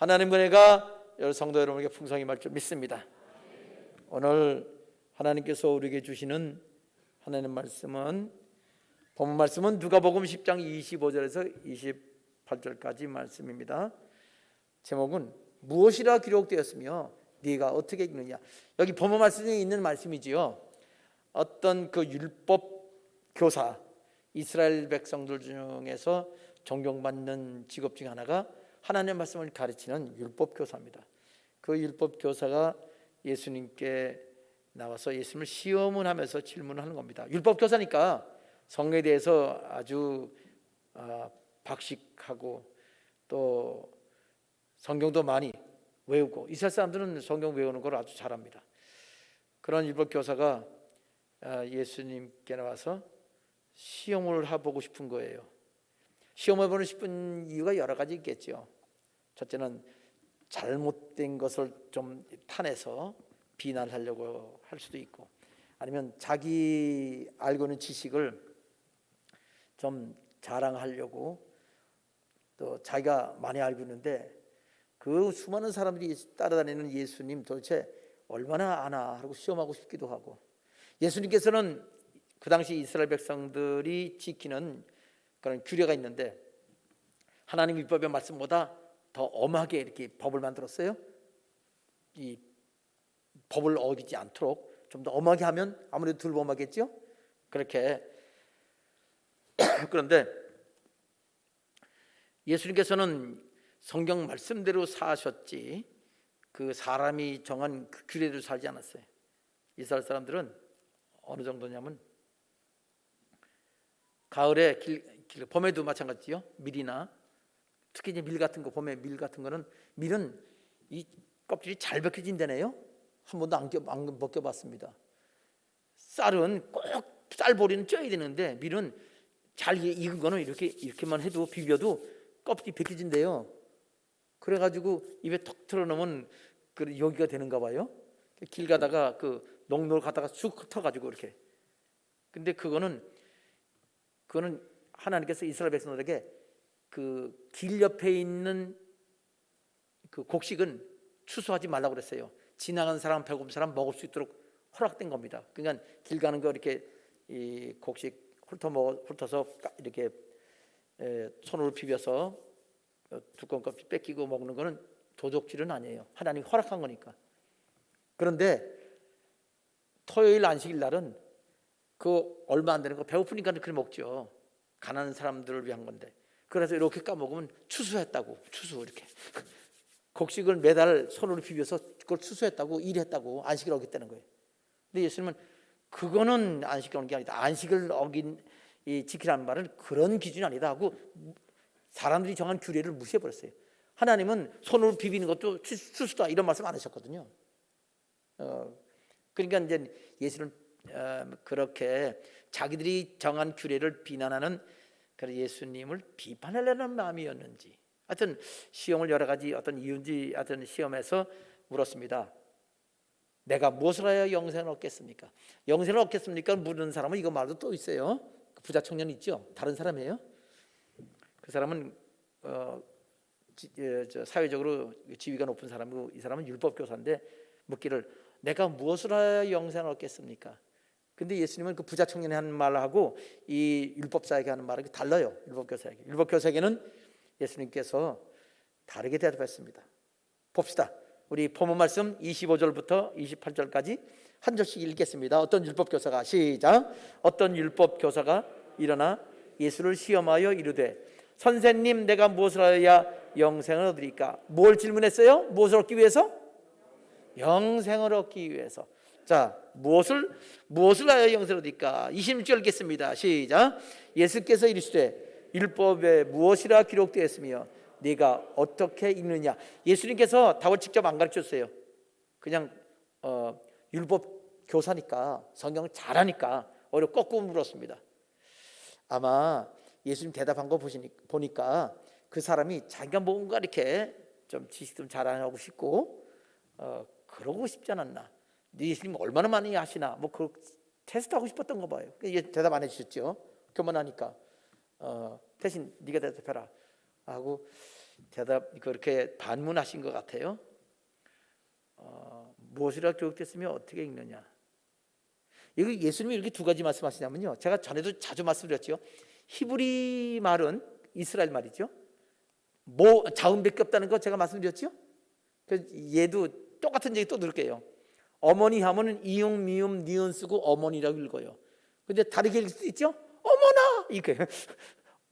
하나님과 내가 여러 성도 여러분에게 풍성히 말 줄 믿습니다. 오늘 하나님께서 우리에게 주시는 하나님 말씀은 본문 말씀은 누가복음 10장 25절에서 28절까지 말씀입니다. 제목은 무엇이라 기록되었으며 네가 어떻게 읽느냐. 여기 본문 말씀에 있는 말씀이지요. 어떤 그 율법 교사, 이스라엘 백성들 중에서 존경받는 직업 중 하나가 하나님의 말씀을 가르치는 율법 교사입니다. 그 율법 교사가 예수님께 나와서 예수님을 시험을 하면서 질문을 하는 겁니다. 율법 교사니까 성경에 대해서 아주 박식하고 또 성경도 많이 외우고, 이스라엘 사람들은 성경 외우는 걸 아주 잘합니다. 그런 율법 교사가 예수님께 나와서 시험을 해보고 싶은 거예요. 시험을 해보고 싶은 이유가 여러 가지 있겠죠. 첫째는 잘못된 것을 좀 탄해서 비난하려고 할 수도 있고, 아니면 자기 알고 있는 지식을 좀 자랑하려고, 또 자기가 많이 알고 있는데 그 수많은 사람들이 따라다니는 예수님 도대체 얼마나 아나 하고 시험하고 싶기도 하고, 예수님께서는 그 당시 이스라엘 백성들이 지키는 그런 규례가 있는데 하나님 율법의 말씀보다 더 엄하게 이렇게 법을 만들었어요. 이 법을 어기지 않도록 좀 더 엄하게 하면 아무래도 덜 범하겠죠. 그렇게 그런데 예수님께서는 성경 말씀대로 사셨지 그 사람이 정한 그 규례대로 살지 않았어요. 이스라엘 사람들은 어느 정도냐면 가을에 봄에도 마찬가지요. 밀이나 특히 이제 밀 같은 거, 봄에 밀 같은 거는, 밀은 이 껍질이 잘 벗겨진다네요. 한 번도 안 벗겨봤습니다. 쌀은 꼭 쌀보리는 쪄야 되는데 밀은 잘 익은 거는 이렇게만 해도 비벼도 껍질이 벗겨진대요. 그래가지고 입에 턱 틀어놓으면 그 여기가 되는가 봐요. 길 가다가 그 농로를 가다가 쑥 흩어가지고 이렇게. 근데 그거는 하나님께서 이스라엘 백성들에게 그 길 옆에 있는 그 곡식은 추수하지 말라고 그랬어요. 지나가는 사람, 배고픈 사람 먹을 수 있도록 허락된 겁니다. 그러니까 길 가는 거 이렇게 이 곡식 훑어서 이렇게 손으로 비벼서 두꺼운 껍질 뺏기고 먹는 거는 도적질은 아니에요. 하나님이 허락한 거니까. 그런데 토요일 안식일 날은 그 얼마 안 되는 거 배고프니까 그렇게 먹죠. 가난한 사람들을 위한 건데. 그래서 이렇게 까먹으면 추수했다고. 추수 이렇게 곡식을 매달 손으로 비벼서 그걸 추수했다고, 일했다고 안식을 어겼다는 거예요. 근데 예수님은 그거는 안식을 어긴 게 아니다. 안식을 지키라는 말은 그런 기준이 아니다 하고 사람들이 정한 규례를 무시해버렸어요. 하나님은 손으로 비비는 것도 추수다 이런 말씀 안 하셨거든요. 그러니까 이제 예수는 그렇게 자기들이 정한 규례를 비난하는 그런 예수님을 비판하려는 마음이었는지, 하여튼 시험을 여러 가지 어떤 이유인지 하여튼 시험에서 물었습니다. 내가 무엇을 하여 영생을 얻겠습니까? 영생을 얻겠습니까? 물은 사람은 이거 말도 또 있어요. 그 부자 청년 있죠? 다른 사람이에요. 그 사람은 사회적으로 지위가 높은 사람이고, 이 사람은 율법 교사인데 묻기를 내가 무엇을 하여 영생을 얻겠습니까? 근데 예수님은 그 부자 청년이 하는 말하고 이 율법사에게 하는 말하고 달라요. 율법 교사에게는 예수님께서 다르게 대답했습니다. 봅시다. 우리 본문 말씀 25절부터 28절까지 한 절씩 읽겠습니다. 어떤 율법 교사가, 시작. 어떤 율법 교사가 일어나 예수를 시험하여 이르되 선생님, 내가 무엇을 하여야 영생을 얻으리까? 뭘 질문했어요? 무엇을 얻기 위해서? 영생을 얻기 위해서. 자, 무엇을 하여 영생을 얻을까? 26절 읽겠습니다. 시작. 예수께서 이르시되 율법에 무엇이라 기록되었으며 네가 어떻게 읽느냐. 예수님께서 답을 직접 안 가르쳤어요. 그냥 율법 교사니까, 성경을 잘하니까 오히려 거꾸로 물었습니다. 아마 예수님 대답한 거 보니까 그 사람이 자기가 뭔가 이렇게 좀 지식 좀 자랑하고 싶고 그러고 싶지 않았나. 예수님 얼마나 많이 아시나, 뭐 그 테스트하고 싶었던 거 봐요. 대답 안 해주셨죠. 교만하니까 대신 네가 대답해라 하고 대답 그렇게 반문하신 것 같아요. 무엇이라 기록됐으며 어떻게 읽느냐. 여기 예수님이 이렇게 두 가지 말씀하시냐면요, 제가 전에도 자주 말씀드렸죠. 히브리 말은 이스라엘 말이죠. 자음밖에 없다는 거 제가 말씀드렸죠. 얘도 똑같은 얘기 또 들을게요. 어머니 하면은 이응 미음 니은 쓰고 어머니라고 읽어요. 근데 다르게 읽을 수 있죠. 어머나 이렇게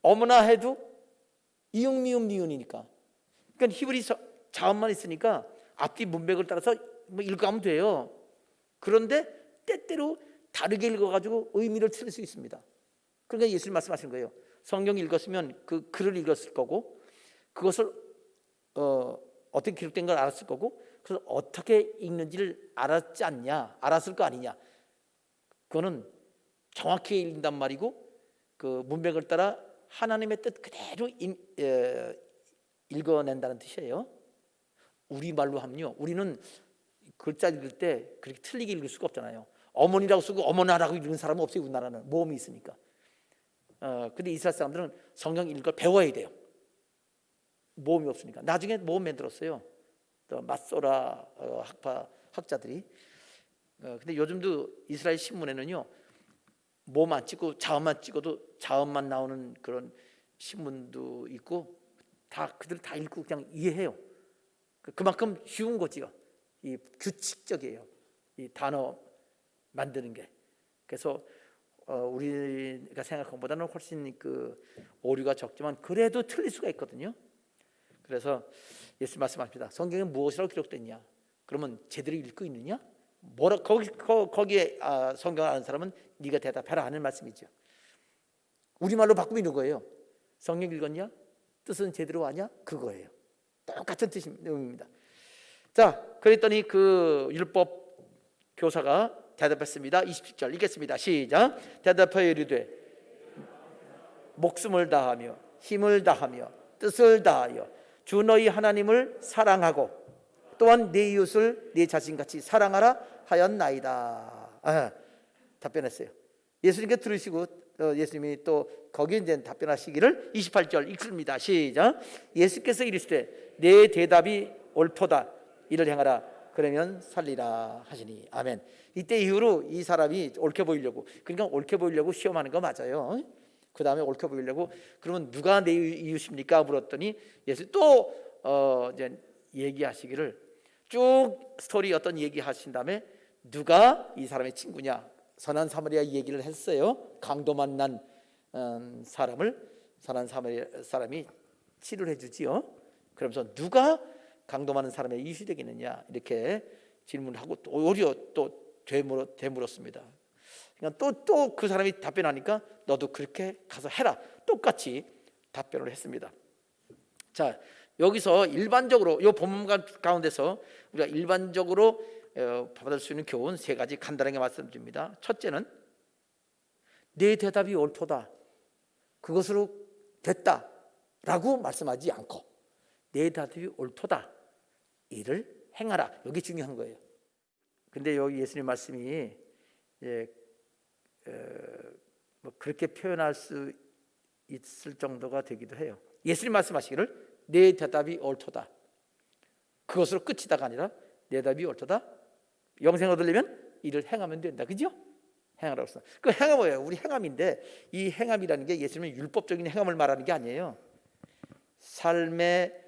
어머나 해도 이응 미음 니은이니까. 그러니까 히브리 자음만 있으니까 앞뒤 문맥을 따라서 뭐 읽어가면 돼요. 그런데 때때로 다르게 읽어가지고 의미를 틀릴 수 있습니다. 그러니까 예수님 말씀하신 거예요. 성경 읽었으면 그 글을 읽었을 거고, 그것을 어떻게 기록된 걸 알았을 거고, 그래서 어떻게 읽는지를 알았지 않냐, 알았을 거 아니냐. 그거는 정확히 읽는단 말이고, 그 문맥을 따라 하나님의 뜻 그대로 읽어낸다는 뜻이에요. 우리 말로 하면요, 우리는 글자 읽을 때 그렇게 틀리게 읽을 수가 없잖아요. 어머니라고 쓰고 어머나라고 읽는 사람은 없어요. 우리나라는 모음이 있으니까. 근데 이스라엘 사람들은 성경 읽는 걸 배워야 돼요. 모음이 없으니까. 나중에 모음 만들었어요. 또 마소라 학자들이. 근데 요즘도 이스라엘 신문에는요, 모음 안 찍고 자음만 찍어도 자음만 나오는 그런 신문도 있고, 다 그들 다 읽고 그냥 이해해요. 그만큼 쉬운 거지요. 이 규칙적이에요. 이 단어 만드는 게. 그래서 우리가 생각한 것보다는 훨씬 그 오류가 적지만 그래도 틀릴 수가 있거든요. 그래서 예수 말씀하십니다. 성경에 무엇이라고 기록됐냐? 그러면 제대로 읽고 있느냐? 거기에 성경을 아는 사람은 네가 대답해라 하는 말씀이죠. 우리말로 바꾸면 이런 거예요. 성경 읽었냐? 뜻은 제대로 아냐? 그거예요. 똑같은 뜻입니다. 자, 그랬더니 그 율법 교사가 대답했습니다. 27절 읽겠습니다. 시작. 대답하여 이르되 목숨을 다하며 힘을 다하며 뜻을 다하여 주 너희 하나님을 사랑하고 또한 내 이웃을 내 자신같이 사랑하라 하였나이다. 답변했어요. 예수님께 들으시고 예수님이 또 거기에 이제 답변하시기를 28절 읽습니다. 시작. 예수께서 이르시되 내 대답이 옳도다. 이를 행하라. 그러면 살리라 하시니. 아멘. 이때 이후로 이 사람이 옳게 보이려고, 그러니까 옳게 보이려고 시험하는 거 맞아요. 그 다음에 옳게 보이려고, 그러면 누가 내 이웃입니까? 물었더니 예수 또 이제 얘기하시기를 쭉 스토리 어떤 얘기하신 다음에 누가 이 사람의 친구냐, 선한 사마리아 얘기를 했어요. 강도 만난 사람을 선한 사마리아 사람이 치료를 해주지요. 그러면서 누가 강도 많은 사람의 이웃이 되겠느냐 이렇게 질문하고 또 오히려 또 되물었습니다. 그러니까 또 그 사람이 답변하니까 너도 그렇게 가서 해라. 똑같이 답변을 했습니다. 자, 여기서 일반적으로 이 본문 가운데서 우리가 일반적으로 받을 수 있는 교훈 세 가지 간단하게 말씀드립니다. 첫째는 내 대답이 옳도다, 그것으로 됐다라고 말씀하지 않고 내 대답이 옳도다, 이를 행하라. 여기 중요한 거예요. 근데 여기 예수님 말씀이 뭐 그렇게 표현할 수 있을 정도가 되기도 해요. 예수님 말씀하시기를 내 대답이 옳도다, 그것으로 끝이다가 아니라 내 대답이 옳도다, 영생 얻으려면 이를 행하면 된다. 그죠? 행하라고 했어. 그 행함 뭐예요? 우리 행함인데 이 행함이라는 게 예수님은 율법적인 행함을 말하는 게 아니에요. 삶의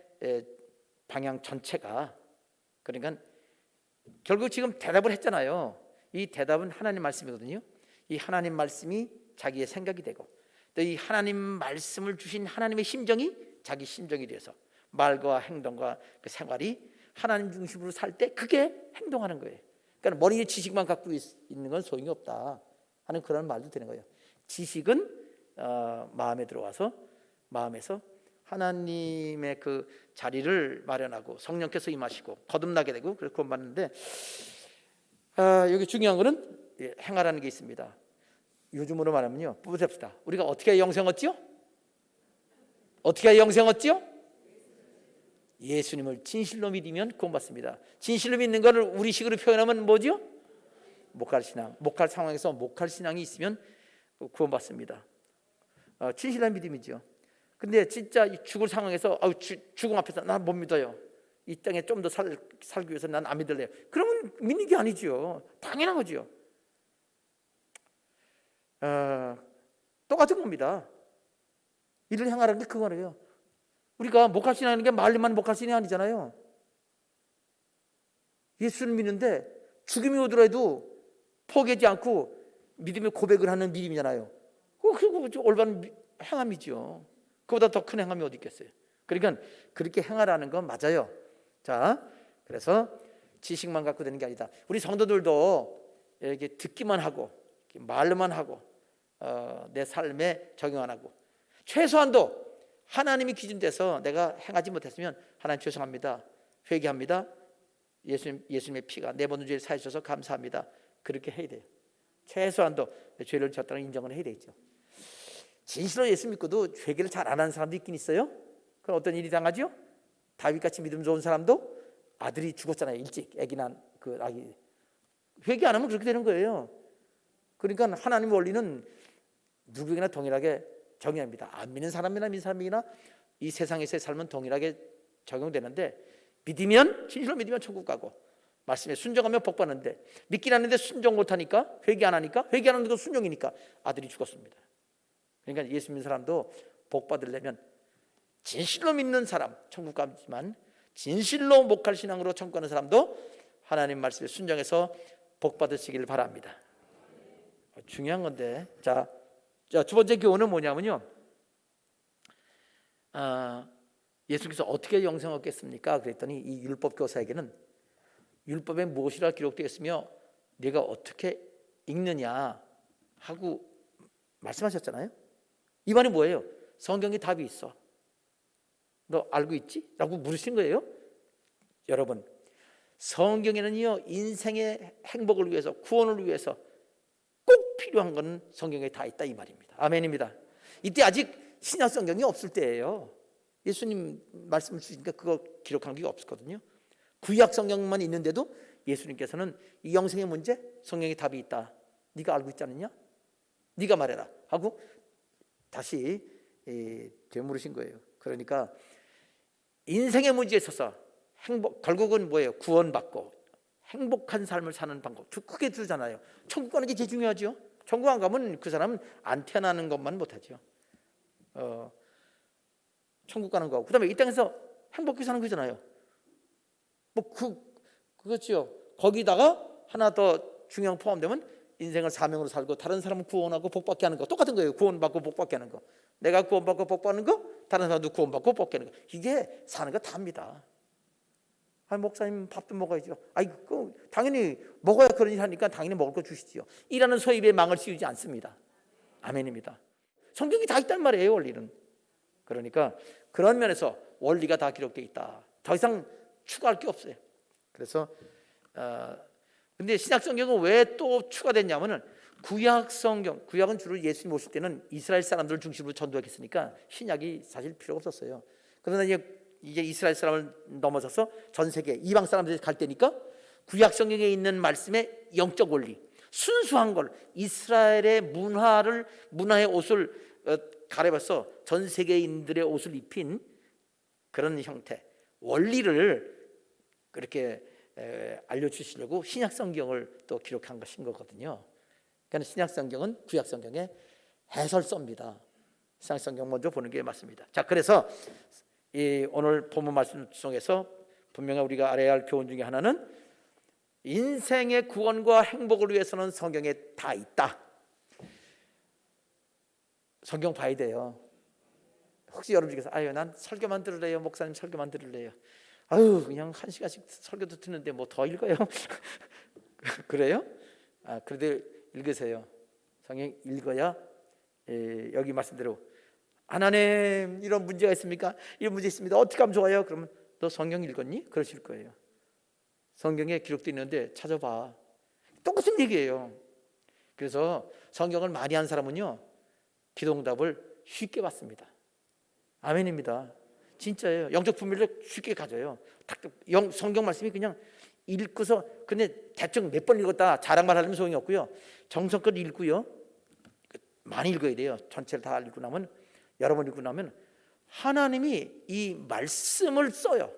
방향 전체가, 그러니까 결국 지금 대답을 했잖아요. 이 대답은 하나님 말씀이거든요. 이 하나님 말씀이 자기의 생각이 되고 또 이 하나님 말씀을 주신 하나님의 심정이 자기 심정이 돼서 말과 행동과 그 생활이 하나님 중심으로 살 때 그게 행동하는 거예요. 그러니까 머리에 지식만 갖고 있는 건 소용이 없다 하는 그런 말도 되는 거예요. 지식은 마음에 들어와서 마음에서 하나님의 그 자리를 마련하고 성령께서 임하시고 거듭나게 되고 그렇게 구원받는데, 여기 중요한 거는 행하라는 게 있습니다. 요즘으로 말하면요, 보십시다. 우리가 어떻게 영생 얻지요? 어떻게 영생 얻지요? 예수님을 진실로 믿으면 구원받습니다. 진실로 믿는 것을 우리식으로 표현하면 뭐죠? 목할신앙. 목할 상황에서 목할신앙이 있으면 구원받습니다. 진실한 믿음이죠. 근데 진짜 이 죽을 상황에서 죽음 앞에서 난 못 믿어요. 이 땅에 좀 더 살기 위해서 난 안 믿을래요. 그러면 믿는 게 아니죠. 당연한 거죠. 똑같은 겁니다. 이를 행하라는 게 그거예요. 우리가 목할신하는 게 말로만 목할신이 아니잖아요. 예수를 믿는데 죽음이 오더라도 포기하지 않고 믿음의 고백을 하는 믿음이잖아요. 그리고 올바른 행함이죠. 그보다 더 큰 행함이 어디 있겠어요. 그러니까 그렇게 행하라는 건 맞아요. 자, 그래서 지식만 갖고 되는 게 아니다. 우리 성도들도 이렇게 듣기만 하고 말로만 하고 내 삶에 적용 안 하고, 최소한도 하나님이 기준돼서 내가 행하지 못했으면 하나님 죄송합니다, 회개합니다, 예수님의 피가 내 모든 죄를 사해 주셔서 감사합니다, 그렇게 해야 돼요. 최소한도 죄를 졌다는 인정을 해야 되죠. 진실로 예수 믿고도 회개를 잘 안 하는 사람도 있긴 있어요. 그럼 어떤 일이 당하죠? 다윗같이 믿음 좋은 사람도 아들이 죽었잖아요. 일찍 아기 난 그 아기. 회개 안 하면 그렇게 되는 거예요. 그러니까 하나님 원리는 누구에게나 동일하게 적용합니다. 안 믿는 사람이나 믿는 사람이나 이 세상에서의 삶은 동일하게 적용되는데, 믿으면, 진실로 믿으면 천국 가고, 말씀에 순종하면 복 받는데, 믿긴 하는데 순종 못하니까, 회개 안 하니까, 회개 안 하는 것도 순종이니까 아들이 죽었습니다. 그러니까 예수 믿는 사람도 복 받으려면 진실로 믿는 사람 천국 가지만, 진실로 목할 신앙으로 천국 가는 사람도 하나님 말씀에 순종해서 복 받으시길 바랍니다. 중요한 건데, 자, 두 번째 교훈은 뭐냐면요, 예수께서 어떻게 영생을 얻겠습니까? 그랬더니 이 율법 교사에게는 율법에 무엇이라 기록되어 있으며 네가 어떻게 읽느냐 하고 말씀하셨잖아요. 이 말이 뭐예요? 성경에 답이 있어, 너 알고 있지? 라고 물으신 거예요. 여러분, 성경에는요, 인생의 행복을 위해서, 구원을 위해서 꼭 필요한 건 성경에 다 있다, 이 말입니다. 아멘입니다. 이때 아직 신약 성경이 없을 때예요. 예수님 말씀을 주시니까 그거 기록한 게 없었거든요. 구약 성경만 있는데도 예수님께서는 이 영생의 문제, 성경에 답이 있다, 네가 알고 있지 않느냐? 네가 말해라 하고 다시 되물으신 거예요. 그러니까 인생의 문제에 있어서 결국은 뭐예요? 구원받고 행복한 삶을 사는 방법, 크게 두잖아요. 천국 가는 게 제일 중요하죠. 천국 안 가면 그 사람은 안 태어나는 것만 못하죠. 천국 가는 거고, 그다음에 이 땅에서 행복히 사는 거잖아요. 그렇죠. 거기다가 하나 더 중요한 포함되면 인생을 사명으로 살고 다른 사람을 구원하고 복받게 하는 거, 똑같은 거예요. 구원받고 복받게 하는 거. 내가 구원받고 복받는 거, 다른 사람도 구원받고 복받게 하는 거. 이게 사는 거 답니다. 목사님 밥도 먹어야죠. 당연히 먹어야 그런 일 하니까 당연히 먹을 거 주시지요. 일하는 소입에 망을 씌우지 않습니다. 아멘입니다. 성경이 다 있단 말이에요, 원리는. 그러니까 그런 면에서 원리가 다 기록되어 있다. 더 이상 추가할 게 없어요. 그래서 근데 신약 성경은 왜 또 추가됐냐면은, 구약 성경, 구약은 주로 예수님 오실 때는 이스라엘 사람들을 중심으로 전도했으니까 신약이 사실 필요가 없었어요. 그러나 이제 이스라엘 사람을 넘어서서 전 세계 이방 사람들이 갈 때니까 구약 성경에 있는 말씀의 영적 원리, 순수한 걸, 이스라엘의 문화의 옷을 갈아입어서 전 세계인들의 옷을 입힌 그런 형태, 원리를 그렇게 알려주시려고 신약 성경을 또 기록한 것인 거거든요. 그러니까 신약 성경은 구약 성경의 해설서입니다. 신약 성경 먼저 보는 게 맞습니다. 자, 그래서 오늘 본문 말씀 속에서 분명히 우리가 알아야 할 교훈 중에 하나는, 인생의 구원과 행복을 위해서는 성경에 다 있다. 성경 봐야 돼요. 혹시 여러분 중에서 난 설교만 들을래요, 목사님 설교만 들을래요, 그냥 1시간씩 설교도 듣는데 뭐 더 읽어요? 그래요? 그래도 읽으세요. 성경 읽어야 여기 말씀대로 하나님 이런 문제가 있습니까? 이런 문제 있습니다. 어떻게 하면 좋아요? 그러면 너 성경 읽었니? 그러실 거예요. 성경에 기록되어 있는데 찾아봐. 똑같은 얘기예요. 그래서 성경을 많이 한 사람은요, 기도응답을 쉽게 받습니다. 아멘입니다. 진짜예요. 영적 분별력 쉽게 가져요. 성경 말씀이 그냥 읽고서, 근데 대충 몇 번 읽었다 자랑만 하려면 소용이 없고요. 정성껏 읽고요, 많이 읽어야 돼요. 전체를 다 읽고 나면, 여러 번 읽고 나면 하나님이 이 말씀을 써요.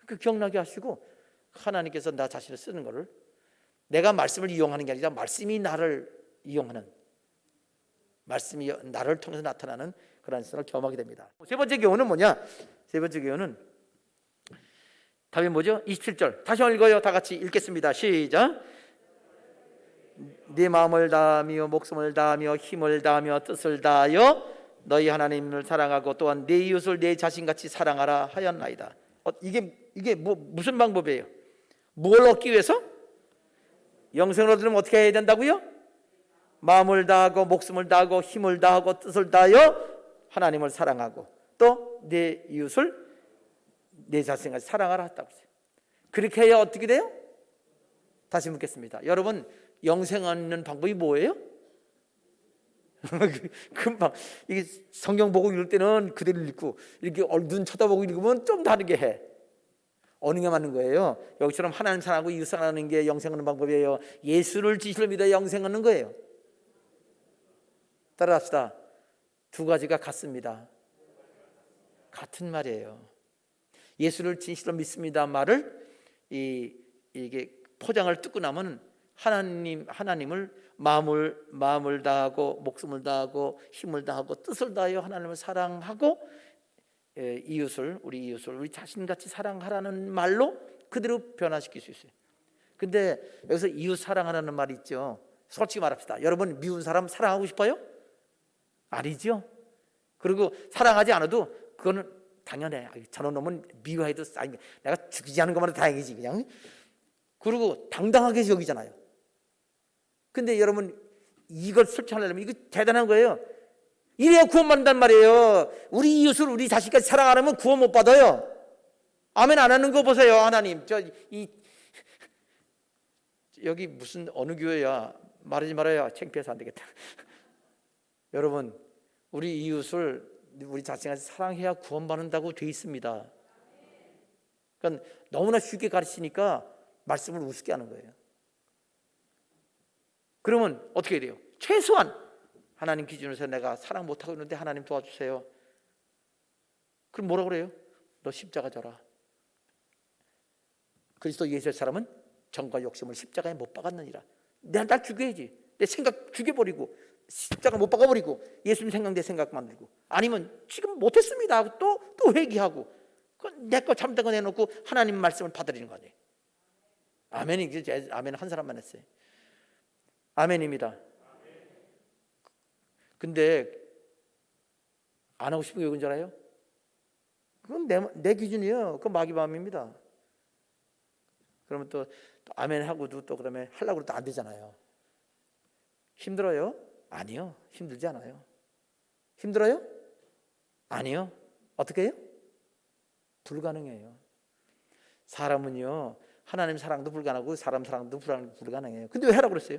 그 기억나게 하시고, 하나님께서 나 자신을 쓰는 것을, 내가 말씀을 이용하는 게 아니라 말씀이 나를 이용하는, 말씀이 나를 통해서 나타나는 그런 신을 경험하게 됩니다. 세 번째 교훈은 뭐냐? 세 번째 교훈은 답이 뭐죠? 27절 다시 읽어요. 다 같이 읽겠습니다. 시작. 네 마음을 다하며 목숨을 다하며 힘을 다하며 뜻을 다하여 너희 하나님을 사랑하고 또한 네 이웃을 내 자신같이 사랑하라 하였나이다. 이게 무슨 방법이에요? 뭘 얻기 위해서? 영생을 얻으려면 어떻게 해야 된다고요? 마음을 다하고 목숨을 다하고 힘을 다하고 뜻을 다하여 하나님을 사랑하고 또 내 이웃을 내 자신같이 사랑하라 했다고 했어요. 그렇게 해야 어떻게 돼요? 다시 묻겠습니다. 여러분, 영생 얻는 방법이 뭐예요? 금방 이게 성경 보고 읽을 때는 그대로 읽고 이렇게 눈 쳐다보고 읽으면 좀 다르게 해. 어느 게 맞는 거예요? 여기처럼 하나님 사랑하고 이웃 사랑하는 게 영생 얻는 방법이에요? 예수를 진실로 믿어 영생 얻는 거예요? 따라합시다. 두 가지가 같습니다. 같은 말이에요. 예수를 진실로 믿습니다 말을 이게 포장을 뜯고 나면 하나님을 마음을 다하고 목숨을 다하고 힘을 다하고 뜻을 다하여 하나님을 사랑하고 우리 이웃을 우리 자신같이 사랑하라는 말로 그대로 변화시킬 수 있어요. 근데 여기서 이웃 사랑하라는 말이 있죠. 솔직히 말합시다. 여러분, 미운 사람 사랑하고 싶어요? 아니죠. 그리고 사랑하지 않아도 그거는 당연해. 저런 놈은 미워해도 내가 죽이지 않은 것만 해도 다행이지 그냥. 그리고 당당하게 여기잖아요. 근데 여러분, 이걸 실천하려면 이거 대단한 거예요. 이래야 구원받는단 말이에요. 우리 이웃을 우리 자식까지 사랑 안 하면 구원 못 받아요. 아멘 안 하는 거 보세요. 하나님, 여기 무슨 어느 교회야? 말하지 말아요. 창피해서 안 되겠다. 여러분, 우리 이웃을 우리 자신을 사랑해야 구원받는다고 돼 있습니다. 그러니까 너무나 쉽게 가르치니까 말씀을 우습게 하는 거예요. 그러면 어떻게 돼요? 최소한 하나님 기준에서 내가 사랑 못하고 있는데 하나님 도와주세요. 그럼 뭐라고 그래요? 너 십자가 져라. 그리스도 예수의 사람은 정과 욕심을 십자가에 못 박았느니라. 날 죽여야지. 내 생각 죽여버리고 십자가 못 박아버리고 예수님 생각 내 생각 만들고, 아니면 지금 못했습니다 하고 또 회개하고 내 거 잘못된 거 내놓고 하나님 말씀을 받아들이는 거 아니에요. 아멘이 아멘 한 사람만 했어요. 아멘입니다. 근데 안 하고 싶은 게 왜인 줄 알아요? 그건 내 기준이에요. 그건 마귀 마음입니다. 그러면 또 아멘 하고도 또 그다음에 하려고 해도 안 되잖아요. 힘들어요? 아니요. 힘들지 않아요. 힘들어요? 아니요. 어떻게 해요? 불가능해요. 사람은요, 하나님 사랑도 불가능하고 사람 사랑도 불가능해요. 근데 왜 하라고 그랬어요?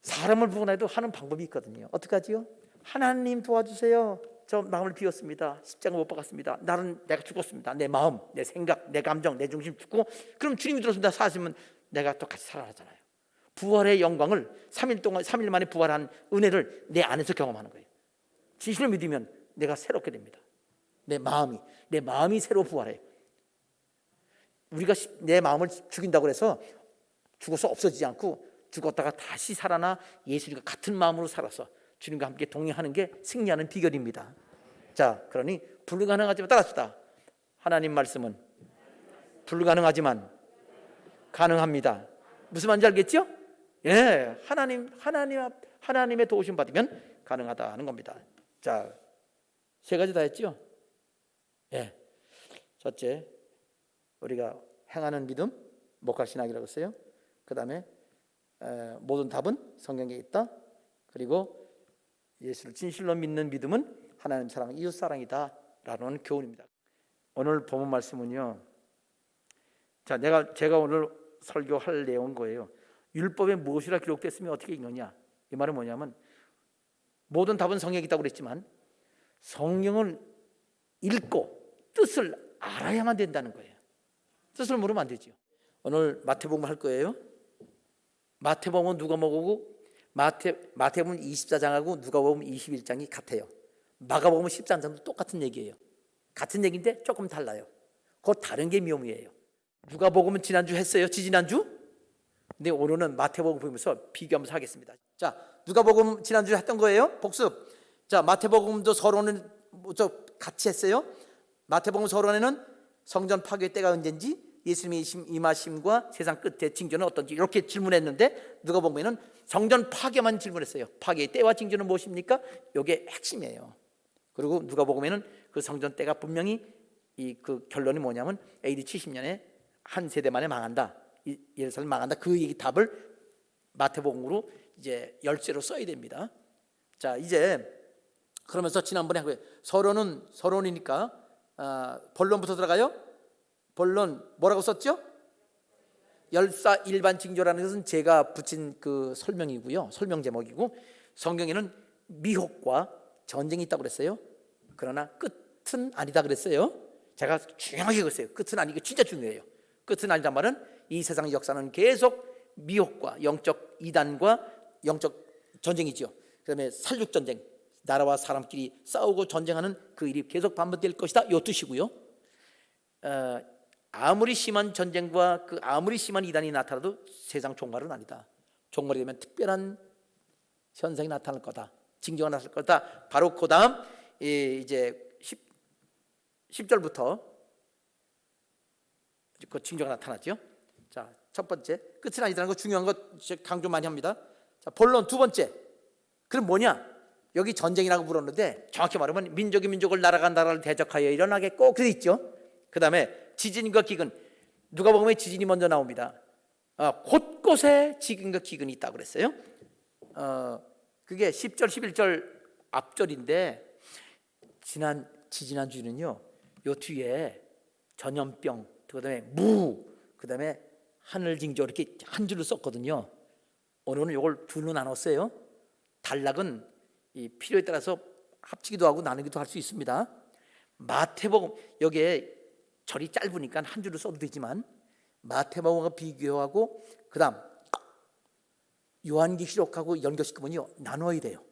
사람을 불가능해도 하는 방법이 있거든요. 어떻게 하지요? 하나님 도와주세요. 저 마음을 비웠습니다. 십자가 못 박았습니다. 내가 죽었습니다. 내 마음, 내 생각, 내 감정, 내 중심 죽고, 그럼 주님이 들어오신다 사시면 내가 또 같이 살아나잖아요. 부활의 영광을 3일 만에 부활한 은혜를 내 안에서 경험하는 거예요. 진실을 믿으면 내가 새롭게 됩니다. 내 마음이 새로 부활해요. 우리가 내 마음을 죽인다고 해서 죽어서 없어지지 않고, 죽었다가 다시 살아나 예수님과 같은 마음으로 살아서 주님과 함께 동행하는 게 승리하는 비결입니다. 자, 그러니 불가능하지만 따라합시다. 하나님 말씀은 불가능하지만 가능합니다. 무슨 말인지 알겠죠? 예, 하나님의 도우심 받으면 가능하다는 겁니다. 자, 세 가지 다 했죠? 예. 첫째, 우리가 행하는 믿음, 목각신학이라고 했어요. 그 다음에 모든 답은 성경에 있다. 그리고 예수를 진실로 믿는 믿음은 하나님 사랑, 이웃 사랑이다 라는 교훈입니다. 오늘 본문 말씀은요, 자, 제가 오늘 설교할 내용은 거예요. 율법에 무엇이라 기록됐으면 어떻게 읽느냐. 이 말은 뭐냐면, 모든 답은 성경에 있다고 그랬지만 성경을 읽고 뜻을 알아야만 된다는 거예요. 뜻을 모르면 안 되죠. 오늘 마태복음 할 거예요. 마태복음은 누가복음하고 마태복음 24장하고 누가복음 21장이 같아요. 마가복음 14장도 똑같은 얘기예요. 같은 얘기인데 조금 달라요. 그거 다른 게 묘미예요. 누가복음은 지난주 했어요. 지지난주? 근데 오늘은 마태복음 보면서 비교하면서 하겠습니다. 자, 누가복음 지난주에 했던 거예요. 복습. 자, 마태복음도 서론은 같이 했어요. 마태복음 서론에는 성전 파괴 때가 언젠지, 예수님의 임하심과 세상 끝의 징조는 어떤지 이렇게 질문했는데, 누가복음에는 성전 파괴만 질문했어요. 파괴의 때와 징조는 무엇입니까? 이게 핵심이에요. 그리고 누가복음에는 그 성전 때가 분명히 그 결론이 뭐냐면 AD 70년에 한 세대 만에 망한다. 예루살렘 망한다. 그 얘기 답을 마태복음으로 이제 열쇠로 써야 됩니다. 자, 이제 그러면서 지난번에 하고요. 서론이니까 본론부터 들어가요. 본론 뭐라고 썼죠? 열사 일반 징조라는 것은 제가 붙인 그 설명이고요. 설명 제목이고, 성경에는 미혹과 전쟁이 있다고 그랬어요. 그러나 끝은 아니다 그랬어요. 제가 중요하게 그랬어요. 끝은 아니고 진짜 중요해요. 끝은 아니란 말은 이 세상의 역사는 계속 미혹과 영적 이단과 영적 전쟁이죠. 그다음에 살육 전쟁, 나라와 사람끼리 싸우고 전쟁하는 그 일이 계속 반복될 것이다. 이 뜻이고요. 아무리 심한 전쟁과 그 아무리 심한 이단이 나타나도 세상 종말은 아니다. 종말이 되면 특별한 현상이 나타날 거다. 징조가 나타날 거다. 바로 그 다음 이제 10절부터 그 징조가 나타났죠. 자, 첫 번째, 끝은 아니다는 거 중요한 거 강조 많이 합니다. 자, 본론 두 번째. 그럼 뭐냐? 여기 전쟁이라고 불렀는데 정확히 말하면 민족이 민족을 나라가 나라를 대적하여 일어나겠고 그래 있죠. 그 다음에 지진과 기근, 누가복음에 지진이 먼저 나옵니다. 곳곳에 지진과 기근이 있다고 그랬어요. 그게 10절 11절 앞절인데, 지지난주는요 요 뒤에 전염병, 그다음에 그다음에 하늘징조 이렇게 한 줄로 썼거든요. 오늘은 이걸 둘로 나눴어요. 단락은 이 필요에 따라서 합치기도 하고 나누기도 할 수 있습니다. 마태복음 여기에 절이 짧으니까 한 줄로 써도 되지만, 마태복음과 비교하고 그다음 요한계시록하고 연결시키면요 나눠야 돼요.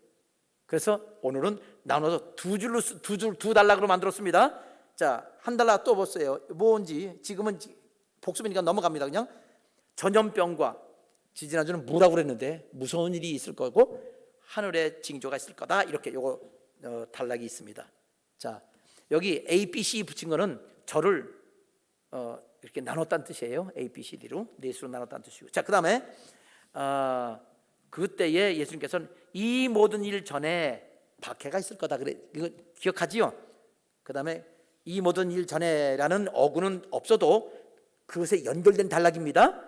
그래서 오늘은 나눠서 두 단락으로 만들었습니다. 자, 한 단락 또 보세요. 뭔지 지금은 복습이니까 넘어갑니다. 그냥 전염병과 지지난주는 무라고 그랬는데 무서운 일이 있을 거고 하늘의 징조가 있을 거다. 이렇게 요거 단락이 있습니다. 자, 여기 A, B, C 붙인 거는 절을 이렇게 나눴다는 뜻이에요. A, B, C, D로 네 수로 나눴다는 뜻이고. 자, 그다음에 그때에 예수님께서는 이 모든 일 전에 박해가 있을 거다. 그래, 이거 기억하지요? 그다음에 이 모든 일 전에라는 어구는 없어도 그것에 연결된 단락입니다.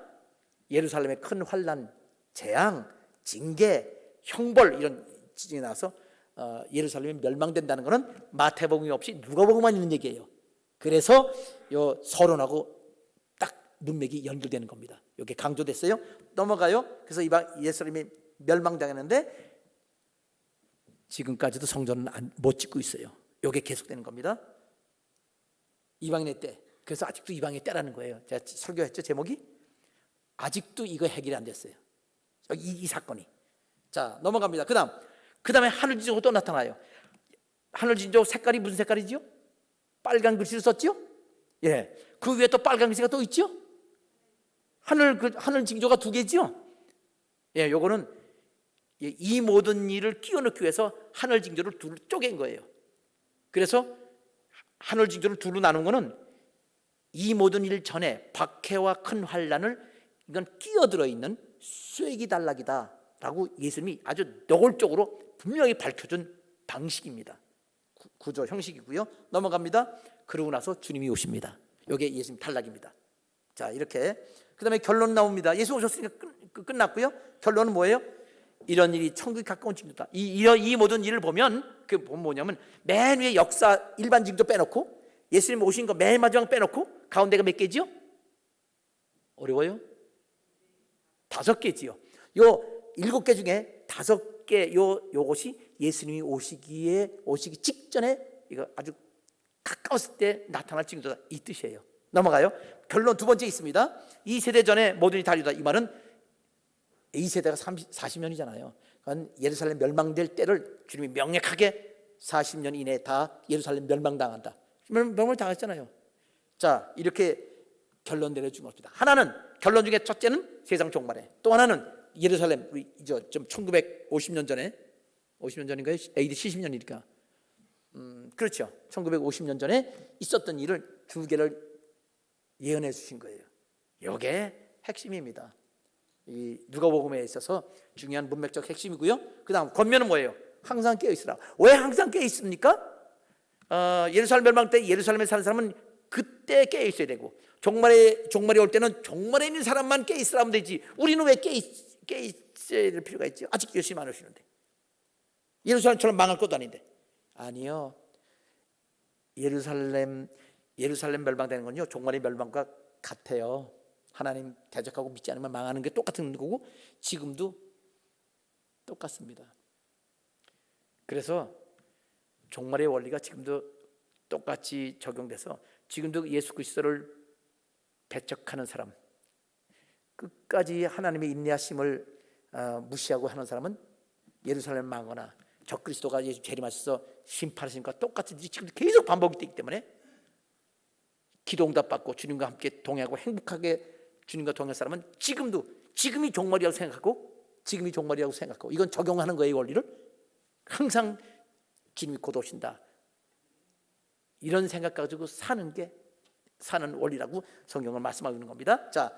예루살렘의 큰 환난, 재앙, 징계, 형벌 이런 지진이 나서 예루살렘이 멸망된다는 것은 마태복음이 없이 누가복음만 있는 얘기예요. 그래서 요 서론하고 딱 문맥이 연결되는 겁니다. 이게 강조됐어요. 넘어가요. 그래서 예루살렘이 멸망당했는데 지금까지도 성전은 못 짓고 있어요. 이게 계속되는 겁니다. 이방인의 때. 그래서 아직도 이방인의 때라는 거예요. 제가 설교했죠, 제목이. 아직도 이거 해결이 안 됐어요. 이 사건이. 자, 넘어갑니다. 그다음에 하늘 징조가 또 나타나요. 하늘 징조 색깔이 무슨 색깔이죠? 빨간 글씨를 썼죠? 예. 그 위에 또 빨간 글씨가 또 있죠? 하늘 징조가 두 개죠? 예, 요거는 이 모든 일을 끼워넣기 위해서 하늘 징조를 둘로 쪼갠 거예요. 그래서 하늘 징조를 둘로 나눈 거는 이 모든 일 전에 박해와 큰 환난을 이건 끼어들어 있는 쐐기 단락이다라고 예수님이 아주 노골적으로 분명히 밝혀준 방식입니다. 구조 형식이고요. 넘어갑니다. 그러고 나서 주님이 오십니다. 이게 예수님 단락입니다. 자, 이렇게 그다음에 결론 나옵니다. 예수 오셨으니까 끝났고요. 결론은 뭐예요? 이런 일이 천국에 가까운 징조다. 이 모든 일을 보면 그 뭐냐면 맨 위에 역사 일반 징조 빼놓고 예수님 오신 거 맨 마지막 빼놓고 가운데가 몇 개지요? 어려워요? 5개지요. 요 7개 중에 5개 요것이 예수님이 오시기 직전에 이거 아주 가까웠을 때 나타날 징조다 이 뜻이에요. 넘어가요. 결론 두 번째 있습니다. 이 세대 전에 모든 일이 다 이루어졌다. 이 말은 이 세대가 40년이잖아요. 그건 예루살렘 멸망될 때를 주님이 명확하게 40년 이내에 다 예루살렘 멸망당한다. 멸망을 당했잖아요. 자, 이렇게 결론 내려준 겁니다. 하나는 결론 중에 첫째는 세상 종말에, 또 하나는 예루살렘, 우리 좀 1950년 전에, 50년 전인가요? AD 70년이니까 그렇죠. 1950년 전에 있었던 일을 두 개를 예언해 주신 거예요. 이게 핵심입니다. 이 누가복음에 있어서 중요한 문맥적 핵심이고요. 그다음 권면은 뭐예요? 항상 깨어 있으라. 왜 항상 깨어 있습니까? 예루살렘 멸망 때 예루살렘에 사는 사람은 그때 깨어 있어야 되고, 종말이 올 때는 종말에 있는 사람만 깨어 있으라 하면 되지. 우리는 왜 깨어 있어야 될 필요가 있죠? 아직 열심히 안 오시는데. 예루살렘처럼 망할 것도 아닌데. 아니요. 예루살렘 멸망되는 건요, 종말의 멸망과 같아요. 하나님 대적하고 믿지 않으면 망하는 게 똑같은 거고, 지금도 똑같습니다. 그래서 종말의 원리가 지금도 똑같이 적용돼서 지금도 예수 그리스도를 배척하는 사람, 끝까지 하나님의 인내하심을 무시하고 하는 사람은 예루살렘 망하거나 적그리스도가 예수 재림하셔서 심판하신 것과 똑같은 일이 지금 계속 반복이 되기 때문에 기도응답 받고 주님과 함께 동행하고 행복하게 주님과 동행할 사람은 지금이 종말이라고 생각하고 이건 적용하는 거예요. 이 원리를 항상 주님이 곧 오신다, 이런 생각 가지고 사는 원리라고 성경을 말씀하고 있는 겁니다. 자,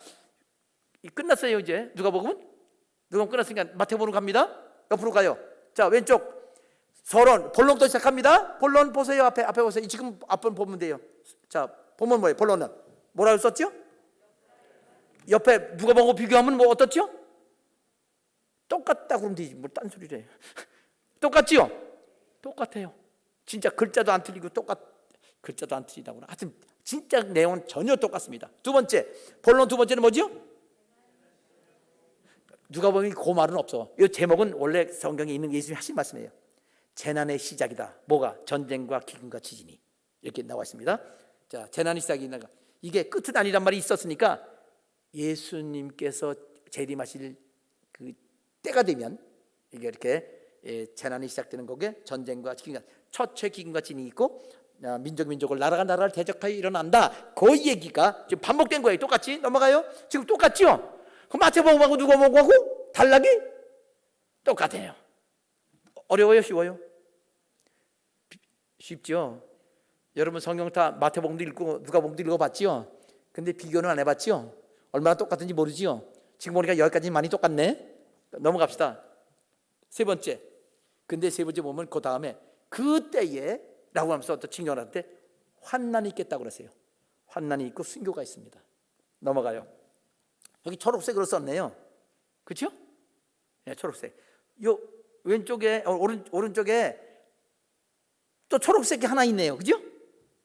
끝났어요. 이제 누가복음 끝났으니까 마태복음 갑니다. 옆으로 가요. 자, 왼쪽 본론부터 시작합니다. 본론 보세요. 앞에 보세요. 지금 앞번 보면 돼요. 자, 본문 뭐예요? 본론은 뭐라고 썼죠? 옆에 누가복음 비교하면 뭐 어떻죠? 똑같다 그러면 되지, 뭐 딴소리를 해요. 똑같지요? 똑같아요. 진짜 글자도 안 틀리고 글자도 안 틀리다고. 하여튼 진짜 내용은 전혀 똑같습니다. 본론 두 번째는 뭐죠? 누가복음이 그 말은 없어. 이 제목은 원래 성경에 있는 예수님이 하신 말씀이에요. 재난의 시작이다. 뭐가? 전쟁과 기근과 지진이 이렇게 나와 있습니다. 자, 재난의 시작이다. 이게 끝은 아니란 말이 있었으니까 예수님께서 재림하실 그 때가 되면 이게 이렇게 재난이 시작되는 거게, 전쟁과 기근과, 첫째 기근과 지진이 있고 민족을 나라가 나라를 대적하여 일어난다. 그 얘기가 지금 반복된 거예요. 똑같이 넘어가요. 지금 똑같죠? 그럼 마태복음하고 누가복음하고 단락이 똑같아요. 어려워요? 쉬워요? 쉽죠? 여러분 성경 다 마태복음도 읽고 누가복음도 읽어봤지요? 근데 비교는 안 해봤지요? 얼마나 똑같은지 모르지요? 지금 보니까 여기까지 많이 똑같네. 넘어갑시다. 세 번째. 근데 세 번째 보면 그 다음에 그때에 라고 하면서 또 칭찬할 때 환난이 있겠다고 그러세요. 환난이 있고 순교가 있습니다. 넘어가요. 여기 초록색으로 썼네요. 그렇죠? 네, 초록색. 요 왼쪽에 오른쪽에 또 초록색이 하나 있네요. 그죠?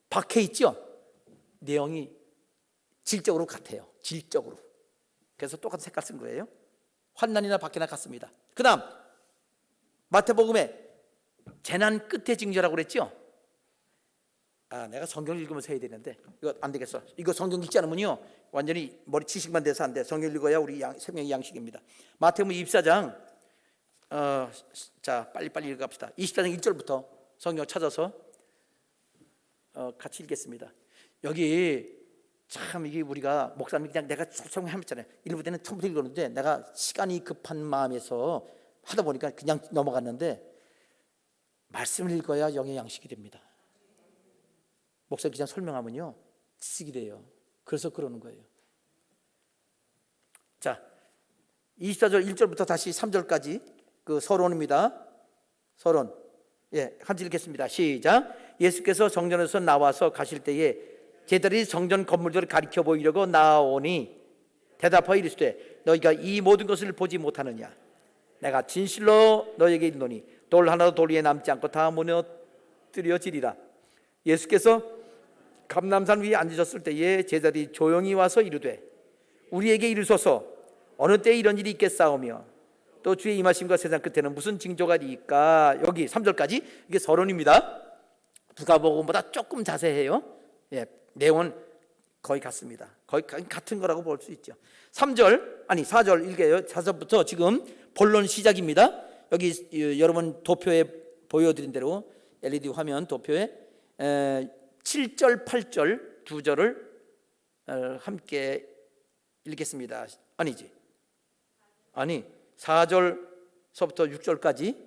박혀 있죠? 내용이 질적으로 같아요. 질적으로. 그래서 똑같은 색깔 쓴 거예요. 환난이나 박해나 같습니다. 그 다음 마태복음에 재난 끝에 징조라고 그랬죠? 내가 성경을 읽으면서 해야 되는데 이거 안 되겠어. 이거 성경 읽지 않으면요 완전히 머리 지식만 돼서 안 돼. 성경 읽어야 우리 생명의 양식입니다. 마태복음 24장 자 빨리 읽어갑시다. 24장 1절부터 성경 찾아서 같이 읽겠습니다. 여기 참 이게 우리가 목사님이 그냥 내가 설명을 했잖아요. 일부 때는 처음부터 읽었는데 내가 시간이 급한 마음에서 하다 보니까 그냥 넘어갔는데 말씀을 읽어야 영의 양식이 됩니다. 목사님 그냥 설명하면요 지식이 돼요. 그래서 그러는 거예요. 자 24절 1절부터 다시 3절까지 그 서론입니다. 서론. 한 절 읽겠습니다. 시작. 예수께서 성전에서 나와서 가실 때에 제자들이 성전 건물들을 가리켜 보이려고 나오니 대답하여 이르시되 너희가 이 모든 것을 보지 못하느냐? 내가 진실로 너희에게 이르노니 돌 하나도 돌 위에 남지 않고 다 무너뜨려지리라. 예수께서 감람산 위에 앉으셨을 때에 제자들이 조용히 와서 이르되 우리에게 이르소서 어느 때에 이런 일이 있겠사오며 또 주의 임하심과 세상 끝에는 무슨 징조가 있을까? 여기 3절까지 이게 서론입니다. 누가복음보다 조금 자세해요. 내용은 거의 같습니다. 거의 같은 거라고 볼 수 있죠. 4절 읽게요. 4절부터 지금 본론 시작입니다. 여기 여러분 도표에 보여드린 대로 LED 화면 도표에 7절, 8절 두 절을 함께 읽겠습니다. 아니지? 아니, 4절서부터 6절까지